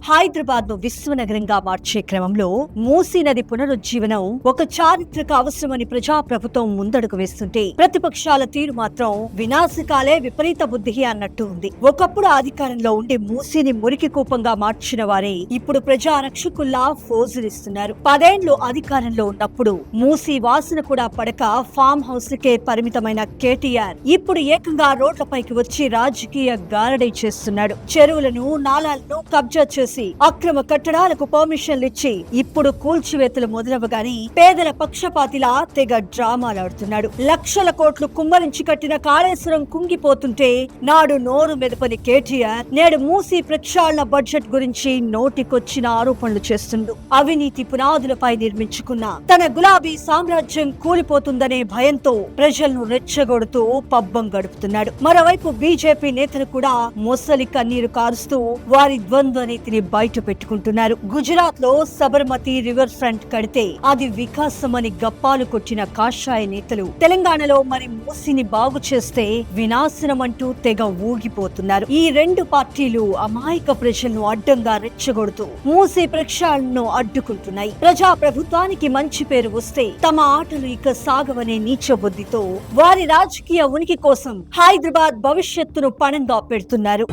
హైదరాబాద్ ను విశ్వనగరంగా మార్చే క్రమంలో మూసీ నది పునరుజ్జీవనం ఒక చారిత్రక అవసరమని ప్రజాప్రభుత్వం ముందడుగు వేస్తుంటే ప్రతిపక్షాల తీరు మాత్రం వినాశకాలే విపరీత బుద్ధి అన్నట్టు ఉంది. ఒకప్పుడు అధికారంలో ఉండి మూసీని మురికి కూపంగా మార్చిన వారే ఇప్పుడు ప్రజా రక్షకుల్లా ఫోజులిస్తున్నారు. 10 ఏళ్లు అధికారంలో ఉన్నప్పుడు మూసీ వాసన కూడా పడక ఫామ్ హౌస్ కే పరిమితమైన కేటీఆర్ ఇప్పుడు ఏకంగా రోడ్లపైకి వచ్చి రాజకీయ గారడీ చేస్తున్నాడు. చెరువులను నాలాలను కబ్జా చేసి అక్రమ కట్టడాలకు పర్మిషన్లు ఇచ్చి ఇప్పుడు కూల్చివేతలు మొదలవగానే పేదల పక్షపాతిలా తెగ డ్రామాలాడుతున్నాడు. లక్షల కోట్లు కుమ్మరించి కట్టిన కాళేశ్వరం కుంగిపోతుంటే నాడు నోరు మెదపని కేటీఆర్ నేడు మూసీ ప్రక్షాళన బడ్జెట్ గురించి నోటికొచ్చిన ఆరోపణలు చేస్తుండు. అవినీతి పునాదులపై నిర్మించుకున్న తన గులాబీ సామ్రాజ్యం కూలిపోతుందనే భయంతో ప్రజలను రెచ్చగొడుతూ పబ్బం గడుపుతున్నాడు. మరోవైపు బీజేపీ నేతలు కూడా మొసలి కన్నీరు కారుస్తూ వారి ద్వంద్వ నీతిని బయట పెట్టుకుంటున్నారు. గుజరాత్ లో సబర్మతి రివర్ ఫ్రంట్ కడితే అది వికాసమని గప్పాలు కొట్టిన కాషాయ నేతలు తెలంగాణలో మరి మూసిని బాగు చేస్తే వినాశనం అంటూ తెగ ఊగిపోతున్నారు. ఈ రెండు పార్టీలు అమాయక ప్రజలను అడ్డంగా రెచ్చగొడుతూ మూసీ ప్రక్షాళనను అడ్డుకుంటున్నాయి. ప్రజా ప్రభుత్వానికి మంచి పేరు వస్తే తమ ఆటలు ఇక సాగవనే నీచ బుద్ధితో వారి రాజకీయ ఉనికి కోసం హైదరాబాద్ భవిష్యత్తును పణంగా పెడుతున్నారు.